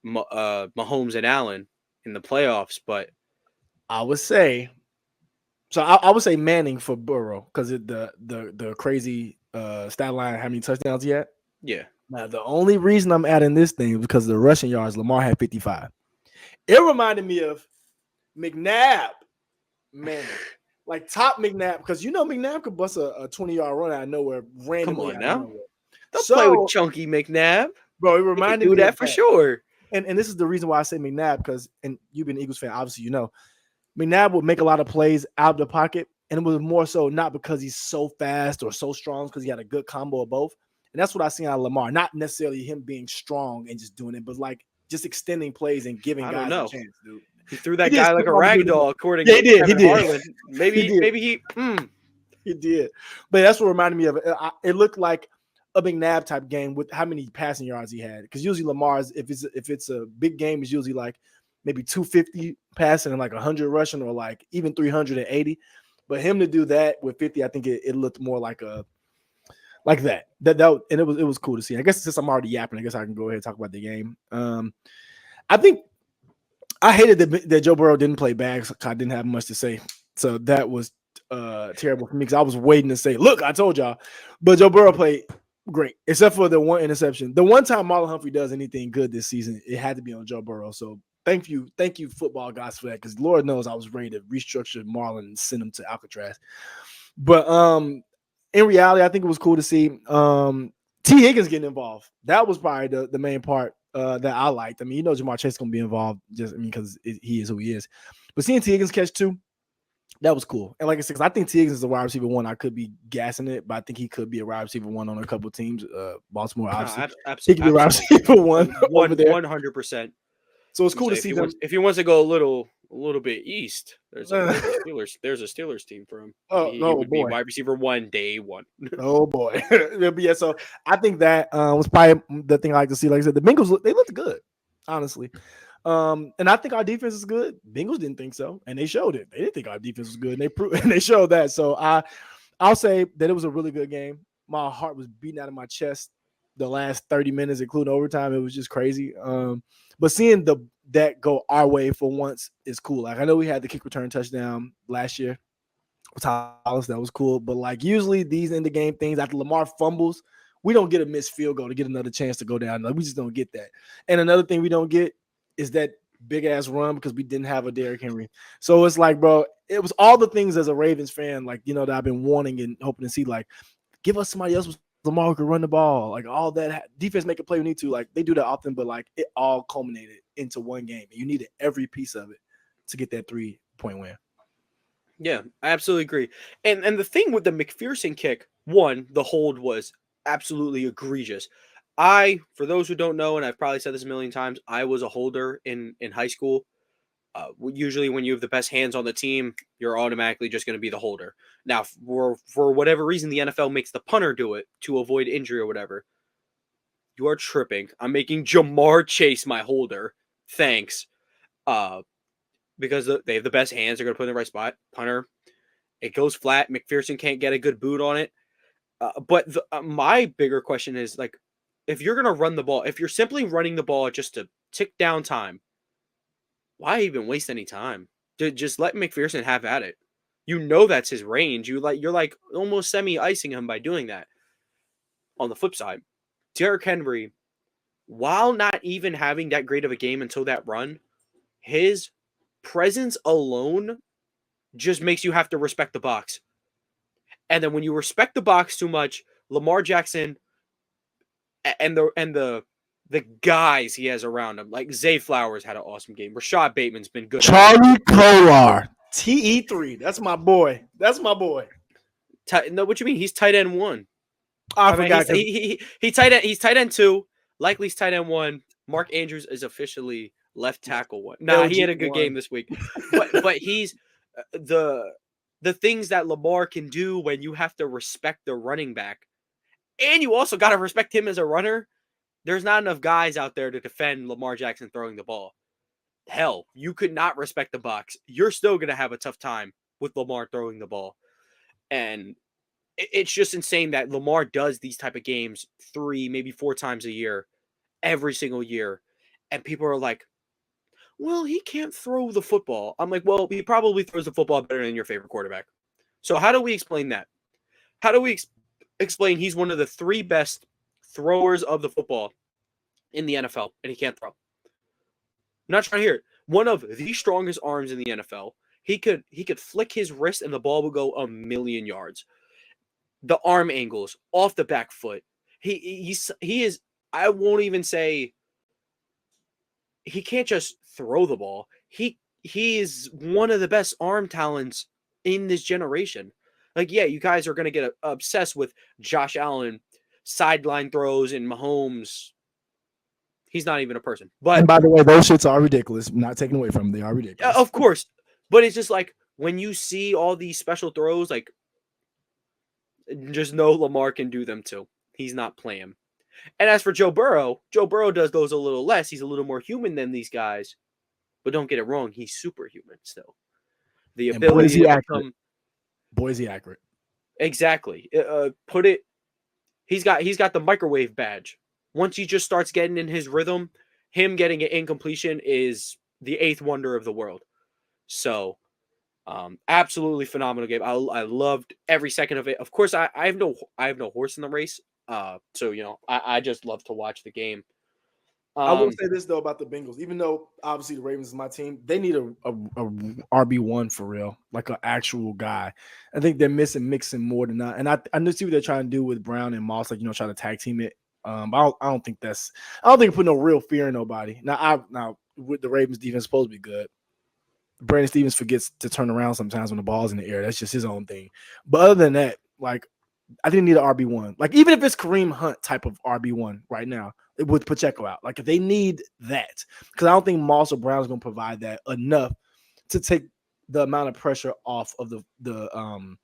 Mahomes and Allen in the playoffs. But I would say, so I would say Manning for Burrow because the crazy stat line, how many touchdowns he had. Yeah. Now the only reason I'm adding this thing is because of the rushing yards. Lamar had 55. It reminded me of McNabb, Manning. Like top McNabb, because McNabb could bust a 20-yard run out of nowhere randomly. Come on now. Nowhere. Don't play with Chunky McNabb. Bro, it reminded me of that for sure. And this is the reason why I say McNabb, because, and you've been an Eagles fan, obviously McNabb would make a lot of plays out of the pocket, and it was more so not because he's so fast or so strong, because he had a good combo of both. And that's what I seen out of Lamar. Not necessarily him being strong and just doing it, but like just extending plays and giving guys a chance, dude. He threw that guy like a rag doll, according to Kevin Harlan. Maybe he did. But that's what reminded me of it. It looked like a McNabb type game with how many passing yards he had. Because usually Lamar's, if it's a big game, is usually like maybe 250 passing and like 100 rushing, or like even 380. But him to do that with 50, I think it looked more like that. And it was cool to see. I guess since I'm already yapping, I guess I can go ahead and talk about the game. I think I hated that Joe Burrow didn't play bad. I didn't have much to say. So that was terrible for me, because I was waiting to say, look, I told y'all. But Joe Burrow played great, except for the one interception. The one time Marlon Humphrey does anything good this season, it had to be on Joe Burrow. So thank you, football guys, for that, because Lord knows I was ready to restructure Marlon and send him to Alcatraz. But in reality, I think it was cool to see T. Higgins getting involved. That was probably the main part that I liked. I mean, Jamar Chase is going to be involved because he is who he is. But seeing T. Higgins catch 2, that was cool. And like I said, because I think T. Higgins is a wide receiver 1. I could be gassing it, but I think he could be a wide receiver 1 on a couple teams. Baltimore, obviously. He could be a wide receiver 1 over there. 100%. So it's cool to see them. If he wants to go a little bit east, there's a Steelers team for him. He would be wide receiver 1 day 1. Oh boy. Yeah, so I think that was probably the thing I like to see. Like I said, the Bengals, they looked good, honestly. And I think our defense is good. Bengals didn't think so, and they showed it. They didn't think our defense was good, and they showed that. So I'll say that it was a really good game. My heart was beating out of my chest the last 30 minutes, including overtime. It was just crazy. But seeing that go our way for once is cool. Like, I know we had the kick return touchdown last year with Hollis. That was cool. But like, usually these end of game things, after Lamar fumbles, we don't get a missed field goal to get another chance to go down. Like, we just don't get that. And another thing we don't get is that big ass run, because we didn't have a Derrick Henry. So it's like, bro, it was all the things as a Ravens fan, like, that I've been wanting and hoping to see. Like, give us somebody else with Lamar who could run the ball, like all that. Defense make a play we need to. Like, they do that often, but like it all culminated into one game. You needed every piece of it to get that 3-point win. Yeah, I absolutely agree. And the thing with the McPherson kick, one, the hold was absolutely egregious. For those who don't know, and I've probably said this a million times, I was a holder in high school. Usually when you have the best hands on the team, you're automatically just going to be the holder. Now, for whatever reason, the NFL makes the punter do it to avoid injury or whatever. You are tripping. I'm making Jamar Chase my holder. Thanks. Because they have the best hands. They're going to put it in the right spot. Punter. It goes flat. McPherson can't get a good boot on it. My bigger question is like, if you're gonna run the ball, if you're simply running the ball just to tick down time, why even waste any time? Just let McPherson have at it. You know that's his range. You're like almost semi-icing him by doing that. On the flip side, Derrick Henry, while not even having that great of a game until that run, his presence alone just makes you have to respect the box. And then when you respect the box too much, Lamar Jackson and the guys he has around him, like Zay Flowers had an awesome game. Rashad Bateman's been good. Charlie Kolar, TE3. That's my boy. That's my boy. No, what you mean? He's tight end 1. I forgot. He's tight end 2. Likely he's tight end 1. Mark Andrews is officially left tackle 1. Nah, he had a good game this week. but he's the things that Lamar can do when you have to respect the running back. And you also got to respect him as a runner. There's not enough guys out there to defend Lamar Jackson throwing the ball. Hell, you could not respect the box. You're still going to have a tough time with Lamar throwing the ball. And it's just insane that Lamar does these type of games 3, maybe 4 times a year, every single year. And people are like, well, he can't throw the football. I'm like, well, he probably throws the football better than your favorite quarterback. So how do we explain that? How do we explain he's one of the 3 best throwers of the football in the NFL, and he can't throw? I'm not trying to hear it. One of the strongest arms in the NFL. He could flick his wrist and the ball would go a million yards. The arm angles off the back foot. He is. I won't even say he can't just throw the ball. He is one of the best arm talents in this generation. Like, yeah, you guys are going to get obsessed with Josh Allen, sideline throws, and Mahomes. He's not even a person. But and by the way, those shits are ridiculous. I'm not taking away from them. They are ridiculous. Of course. But it's just like when you see all these special throws, like, just know Lamar can do them too. He's not playing. And as for Joe Burrow does those a little less. He's a little more human than these guys. But don't get it wrong. He's superhuman still. The ability to become... Boy, is he accurate. Exactly. He's got the microwave badge. Once he just starts getting in his rhythm, him getting an incompletion is the 8th wonder of the world. So, absolutely phenomenal game. I loved every second of it. Of course, I have no horse in the race. So I just love to watch the game. I will say this though about the Bengals. Even though obviously the Ravens is my team, they need a RB1 for real, like an actual guy. I think they're missing Mixon more than that. And I see what they're trying to do with Brown and Moss, like try to tag team it. But I don't think put no real fear in nobody. Now with the Ravens defense supposed to be good. Brandon Stevens forgets to turn around sometimes when the ball's in the air. That's just his own thing. But other than that, like I didn't need an RB1. Like even if it's Kareem Hunt type of RB1 right now, with Pacheco out. Like if they need that, because I don't think Moss or Brown is going to provide that enough to take the amount of pressure off of the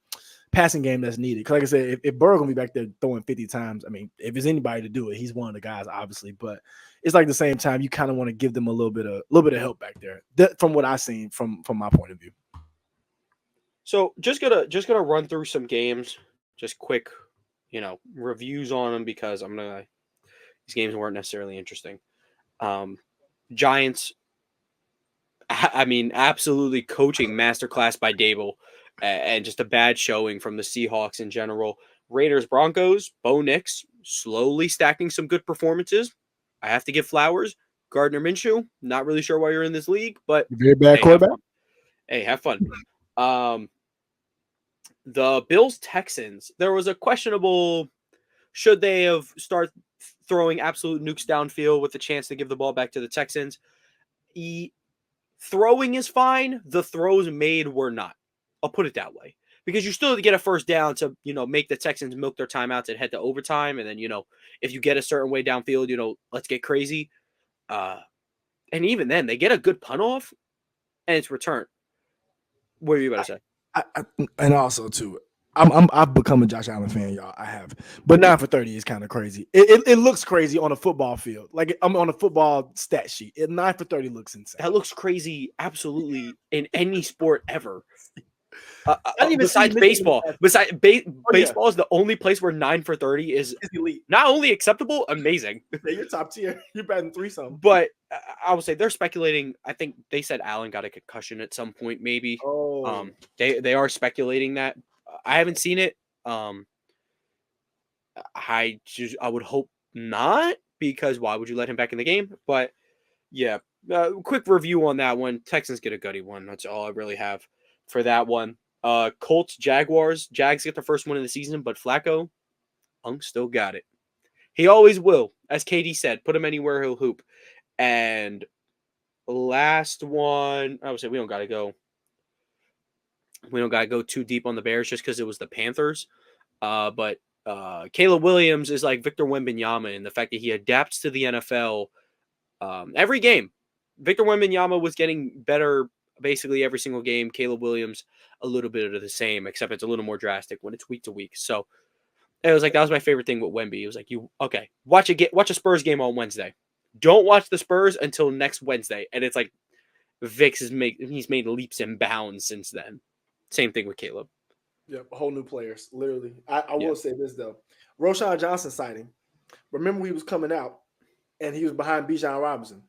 passing game that's needed. Because like I said, if Burrow going to be back there throwing 50 times, I mean, if there's anybody to do it, he's one of the guys, obviously. But it's like the same time, you kind of want to give them a little bit of help back there. From what I've seen from my point of view. So just gonna run through some games, just quick, reviews on them because these games weren't necessarily interesting. Giants, I mean, absolutely coaching masterclass by Dable, and just a bad showing from the Seahawks in general. Raiders, Broncos, Bo Nix, slowly stacking some good performances. I have to give flowers. Gardner Minshew, not really sure why you're in this league, but very bad quarterback. Have fun. The Bills, Texans, there was a questionable, should they have started throwing absolute nukes downfield with the chance to give the ball back to the Texans? Throwing is fine. The throws made were not. I'll put it that way. Because you still have to get a first down to, make the Texans milk their timeouts and head to overtime. And then, if you get a certain way downfield, let's get crazy. And even then, they get a good punt off and it's returned. What are you about to say? And also too, I've become a Josh Allen fan, y'all. I have, but 9 for 30 is kind of crazy. It looks crazy on a football field, like I'm on a football stat sheet. 9 for 30 looks insane. That looks crazy, absolutely, in any sport ever. didn't even see Besides Mitchell baseball, in the baseball is the only place where 9 for 30 is It's elite. not only acceptable, amazing. Yeah, you're top tier. You're batting 3 something. But I would say they're speculating. I think they said Allen got a concussion at some point, maybe. Oh, They are speculating that. I haven't seen it. I would hope not, because why would you let him back in the game? But yeah, quick review on that one. Texans get a gutty one. That's all I really have for that one. Colts, Jaguars. Jags get the first one of the season, but Flacco, still got it. He always will. As Katie said, put him anywhere, he'll hoop. And last one, I would say we don't got to go too deep on the Bears just because it was the Panthers. But Caleb Williams is like Victor Wembanyama in the fact that he adapts to the NFL every game. Victor Wembanyama was getting better basically every single game. Caleb Williams a little bit of the same, except it's a little more drastic when it's week to week. So it was like that was my favorite thing with Wemby. It was like, watch a Spurs game on Wednesday. Don't watch the Spurs until next Wednesday. And it's like he's made leaps and bounds since then. Same thing with Caleb. Yeah, whole new players, literally. I will say this though. Roshan Johnson sighting. Remember he was coming out and he was behind Bijan Robinson.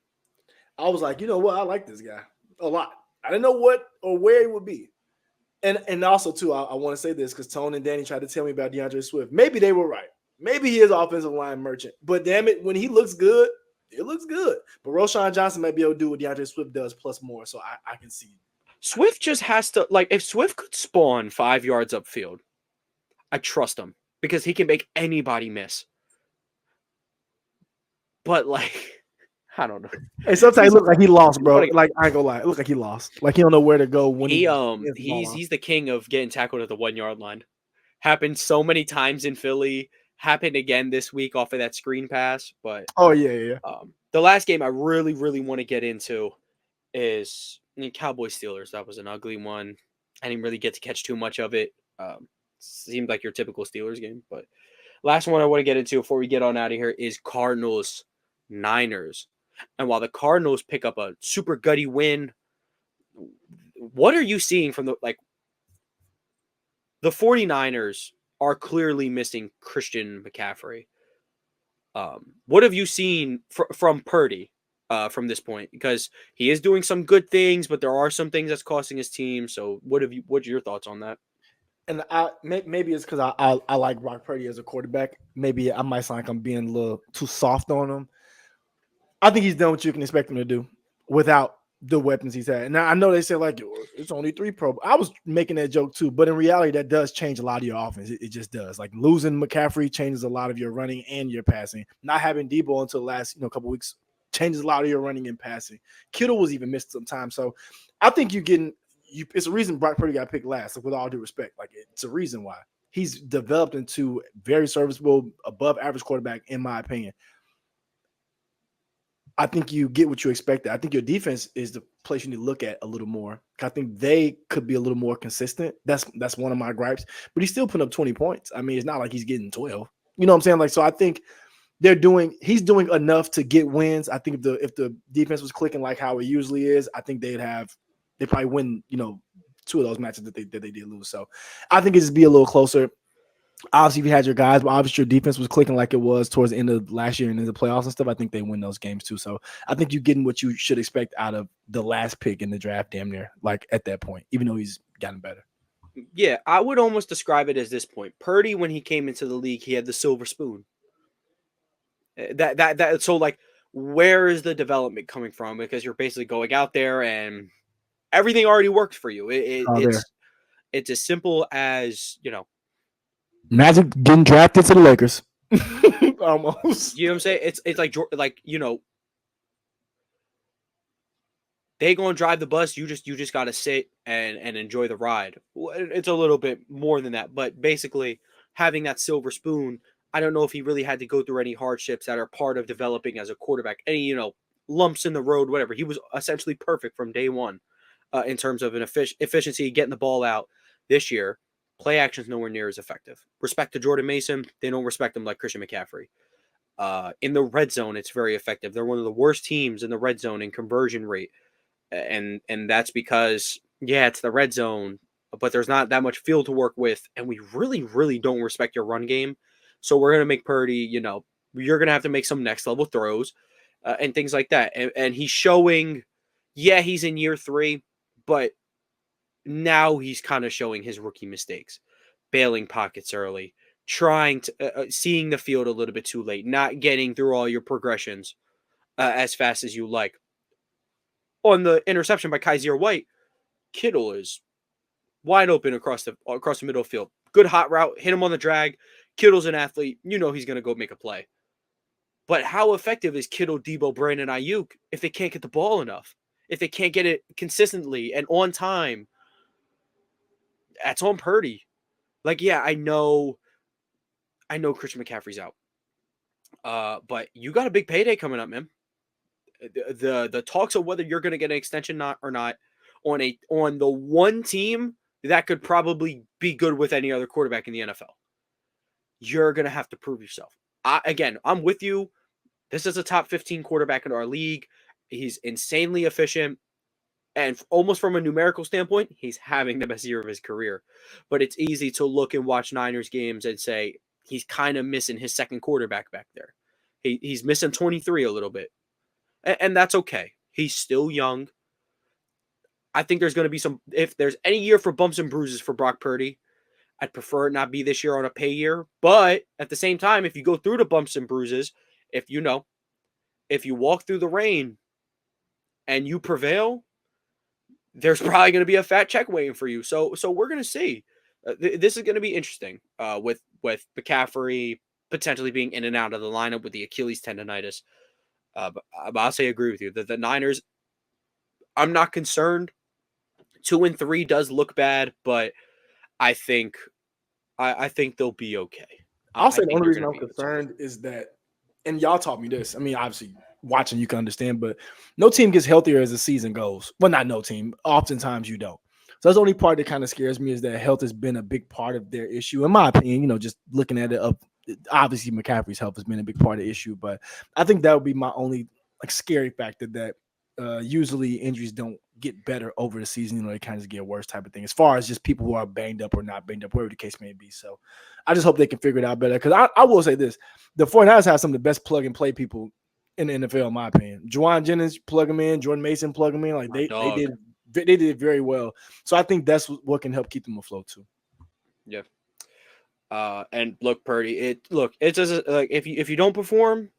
I was like, you know what? I like this guy a lot. I didn't know what or where he would be. And also, too, I want to say this because Tone and Danny tried to tell me about DeAndre Swift. Maybe they were right. Maybe he is offensive line merchant. But damn it, when he looks good, it looks good. But Roshan Johnson might be able to do what DeAndre Swift does plus more. So I can see. Swift just has to, like, if Swift could spawn 5 yards upfield, I trust him because he can make anybody miss. But, like, I don't know. Hey, sometimes it looks like he lost, bro. Like, I ain't gonna lie. It looks like he lost. Like, he don't know where to go when he's the king of getting tackled at the 1 yard line. Happened so many times in Philly. Happened again this week off of that screen pass. But yeah. The last game I really, really want to get into is Cowboys Steelers. That was an ugly one. I didn't really get to catch too much of it. Seemed like your typical Steelers game. But last one I want to get into before we get on out of here is Cardinals Niners. And while the Cardinals pick up a super gutty win, what are you seeing from the 49ers are clearly missing Christian McCaffrey. What have you seen from Purdy from this point? Because he is doing some good things, but there are some things that's costing his team. So what's your thoughts on that? And maybe it's because I like Brock Purdy as a quarterback. Maybe I might sound like I'm being a little too soft on him. I think he's done what you can expect him to do without the weapons he's had. And I know they say like it's only 3 Pro. I was making that joke too, but in reality, that does change a lot of your offense. It just does. Like losing McCaffrey changes a lot of your running and your passing. Not having Debo until the last couple weeks changes a lot of your running and passing. Kittle was even missed some time, so I think you're getting. It's a reason Brock Purdy got picked last. Like, with all due respect, like it's a reason why he's developed into very serviceable, above average quarterback, in my opinion. I think you get what you expected. I think your defense is the place you need to look at a little more. I think they could be a little more consistent. That's one of my gripes. But he's still putting up 20 points. I mean, it's not like he's getting 12. You know what I'm saying? Like, so I think he's doing enough to get wins. I think if the defense was clicking like how it usually is, I think they'd probably win, 2 of those matches that they did lose. So I think it just be a little closer. Obviously, if you had your guys, but obviously your defense was clicking like it was towards the end of last year and in the playoffs and stuff, I think they win those games too. So I think you're getting what you should expect out of the last pick in the draft, damn near, like at that point, even though he's gotten better. Yeah, I would almost describe it as this point. Purdy, when he came into the league, he had the silver spoon. So like, where is the development coming from? Because you're basically going out there and everything already works for you. It's as simple as, Magic getting drafted to the Lakers. Almost. You know what I'm saying? It's like they go and drive the bus. You just got to sit and enjoy the ride. It's a little bit more than that, but basically having that silver spoon, I don't know if he really had to go through any hardships that are part of developing as a quarterback. Any, lumps in the road, whatever. He was essentially perfect from day one in terms of an efficiency, getting the ball out. This year, play action is nowhere near as effective. Respect to Jordan Mason. They don't respect him like Christian McCaffrey. In the red zone, it's very effective. They're one of the worst teams in the red zone in conversion rate. And that's because, it's the red zone, but there's not that much field to work with, and we really, really don't respect your run game. So we're going to make Purdy, you're going to have to make some next level throws and things like that. And he's showing, he's in year 3, but now he's kind of showing his rookie mistakes, bailing pockets early, trying to seeing the field a little bit too late, not getting through all your progressions as fast as you like. On the interception by Kaiser White, Kittle is wide open across the middle field. Good hot route, hit him on the drag. Kittle's an athlete. He's going to go make a play. But how effective is Kittle, Debo, Brandon Ayuk if they can't get the ball enough? If they can't get it consistently and on time? That's on Purdy. I know Christian McCaffrey's out. But you got a big payday coming up, man. The talks of whether you're going to get an extension or not on the one team that could probably be good with any other quarterback in the NFL. You're going to have to prove yourself. I'm with you. This is a top 15 quarterback in our league. He's insanely efficient. And almost from a numerical standpoint, he's having the best year of his career. But it's easy to look and watch Niners games and say he's kind of missing his second quarterback back there. He's missing 23 a little bit. And that's okay. He's still young. I think there's going to be if there's any year for bumps and bruises for Brock Purdy, I'd prefer it not be this year on a pay year. But at the same time, if you go through the bumps and bruises, if you walk through the rain and you prevail, there's probably going to be a fat check waiting for you. So we're going to see. This is going to be interesting with McCaffrey potentially being in and out of the lineup with the Achilles tendonitis. But I'll say agree with you. The Niners, I'm not concerned. 2-3 does look bad, but I think they'll be okay. I'll say the only reason I'm concerned is that, and y'all taught me this. I mean, obviously, watching you can understand, but no team gets healthier as the season goes. Well, not no team. Oftentimes you don't. So that's the only part that kind of scares me is that health has been a big part of their issue. In my opinion, just looking at it up, obviously McCaffrey's health has been a big part of the issue, but I think that would be my only scary factor that usually injuries don't get better over the season. They kind of get worse type of thing as far as just people who are banged up or not banged up, whatever the case may be. So I just hope they can figure it out better because I will say this. The 49ers have some of the best plug and play people in the NFL, in my opinion. Juwan Jennings, plug him in. Jordan Mason, plug him in. They did very well. So I think that's what can help keep them afloat too. Yeah. And look, Purdy. It's just if you don't perform,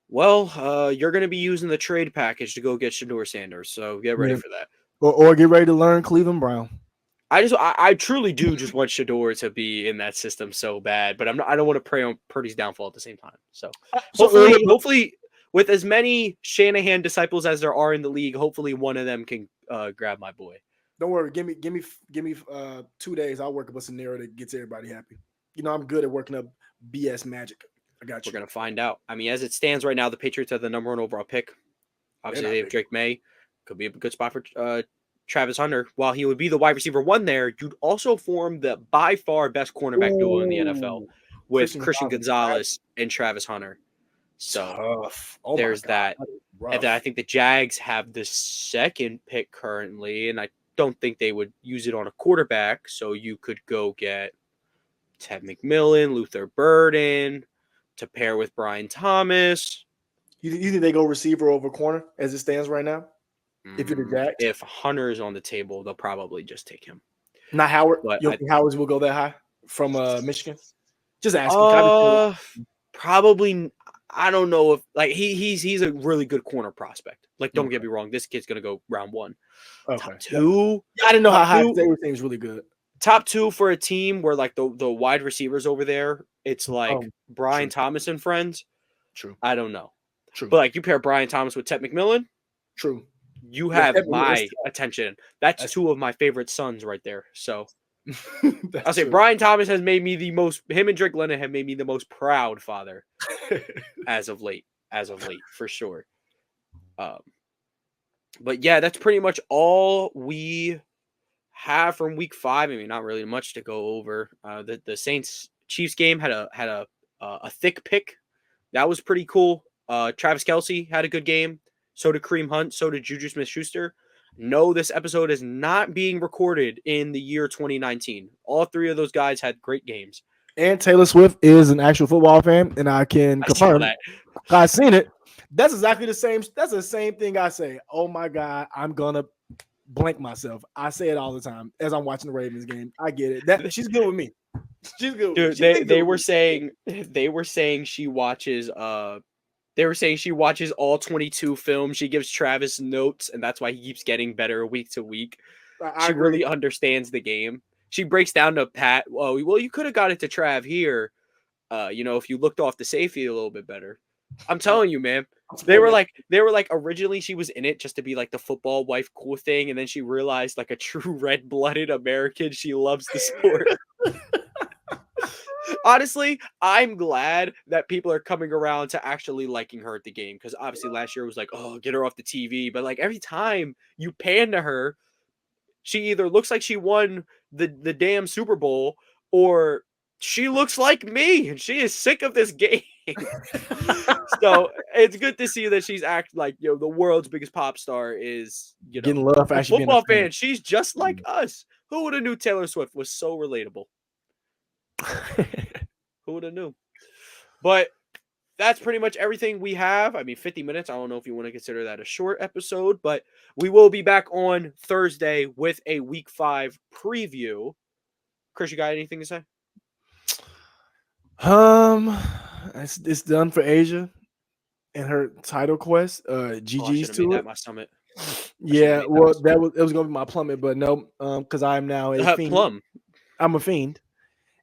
well, you're going to be using the trade package to go get Shedeur Sanders. So get ready for that, or get ready to learn Cleveland Brown. I truly do just want Shedeur to be in that system so bad, but I don't want to prey on Purdy's downfall at the same time. So hopefully, with as many Shanahan disciples as there are in the league, hopefully one of them can grab my boy. Don't worry, give me 2 days. I'll work up a scenario that gets everybody happy. I'm good at working up BS magic. I got you. We're gonna find out. I mean, as it stands right now, the Patriots are the number 1 overall pick. Obviously, they have Drake May. Could be a good spot for Travis Hunter. While he would be the wide receiver 1 there, you'd also form the by far best cornerback duo in the NFL with Christian Gonzalez and Travis Hunter. So there's that. And then I think the Jags have the 2nd pick currently, and I don't think they would use it on a quarterback. So you could go get Ted McMillan, Luther Burden to pair with Brian Thomas. You think they go receiver over corner as it stands right now? If you're the Jags? If Hunter's on the table, they'll probably just take him. Not Howard? But you think Howard's will go that high from Michigan? Just asking. Probably. I don't know if he's a really good corner prospect. Don't get me wrong, this kid's gonna go round 1. Okay. Top 2. I didn't know how high everything was really good. Top 2 for a team where the wide receivers over there, it's Brian Thomas and friends. True. I don't know. True. But you pair Brian Thomas with Ted McMillan. True. You have my attention. That's 2 of my favorite sons right there. So I'll say Brian Thomas has made me him and Drake London have made me the most proud father as of late, for sure. But yeah, that's pretty much all we have from week 5. I mean, not really much to go over. The Saints Chiefs game had a thick pick. That was pretty cool. Travis Kelce had a good game. So did Kareem Hunt. So did Juju Smith-Schuster. No, this episode is not being recorded in the year 2019. All three of those guys had great games. And Taylor Swift is an actual football fan, and I can I saw confirm that. I've seen it. That's exactly the same. That's the same thing I say. Oh my God, I'm gonna blank myself. I say it all the time as I'm watching the Ravens game. I get it. That she's good with me. She's good. Dude, they were saying she watches they were saying she watches all 22 films. She gives Travis notes, and that's why he keeps getting better week to week. I She agree. really understands the game. She breaks down to Pat. Oh, well, you could have got it to Trav here. If you looked off the safety a little bit better. I'm telling you, man. They were like originally she was in it just to be like the football wife cool thing, and then she realized like a true red-blooded American, she loves the sport. Honestly, I'm glad that people are coming around to actually liking her at the game, because obviously last year was like, oh, get her off the TV. But like every time you pan to her, she either looks like she won the damn Super Bowl, or she looks like me and she is sick of this game. So it's good to see that she's act like the world's biggest pop star is getting love for a actually football being a fan. She's just like us. Who would have knew Taylor Swift was so relatable? Who would have knew? But that's pretty much everything we have. I mean, 50 minutes. I don't know if you want to consider that a short episode, but we will be back on Thursday with a Week 5 preview. Chris, you got anything to say? It's done for Asia and her title quest. GG's to it. My summit. Yeah, well, it was gonna be my plummet, but no, because I'm now a fiend. Plum. I'm a fiend,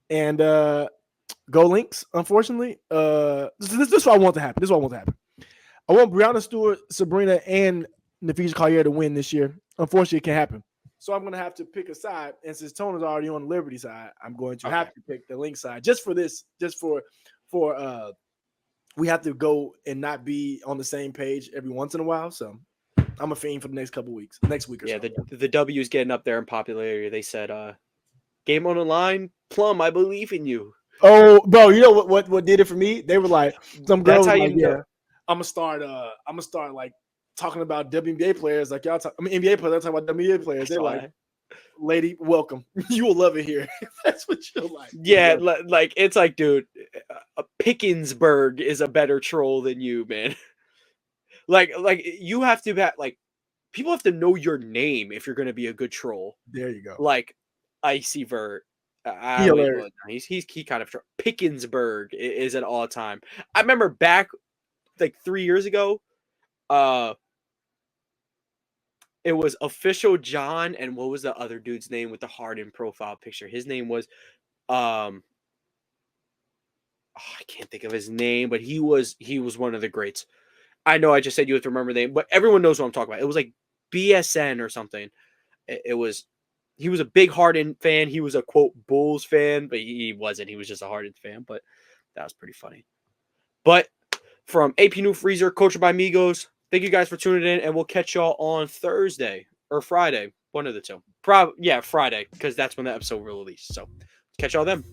and go Lynx. Unfortunately, this is what I want to happen. I want Brianna Stewart, Sabrina, and Nafisa Collier to win this year. Unfortunately, it can't happen. So I'm going to have to pick a side. And since Tona's already on the Liberty side, I'm going to have to pick the Lynx side just for this, we have to go and not be on the same page every once in a while. So I'm a fiend for the next couple weeks, next week or so. Yeah, the W is getting up there in popularity. They said, game on the line, Plum, I believe in you. Oh, bro, you know what did it for me? They were like, some girls That's how like, yeah, I'm gonna start like talking about WNBA players like y'all talk. I mean, NBA players. I'm talking about WNBA players. They're like, lady, welcome. You will love it here. That's what you'll like. Yeah, like it's like, dude, Pickensburg is a better troll than you, man. like you have to like people have to know your name if you're going to be a good troll. There you go. Like Icy Vert. He kind of Pickensburg is an all time. I remember back like 3 years ago. It was Official John, and what was the other dude's name with the Harden profile picture? His name was, I can't think of his name, but he was one of the greats. I know I just said you have to remember the name, but everyone knows what I'm talking about. It was like BSN or something. He was a big Harden fan. He was a quote Bulls fan, but he wasn't. He was just a Harden fan. But that was pretty funny. But from AP New Freezer, Coached by Migos. Thank you guys for tuning in, and we'll catch y'all on Thursday or Friday. One of the two. Friday, because that's when the episode will release. So catch y'all then.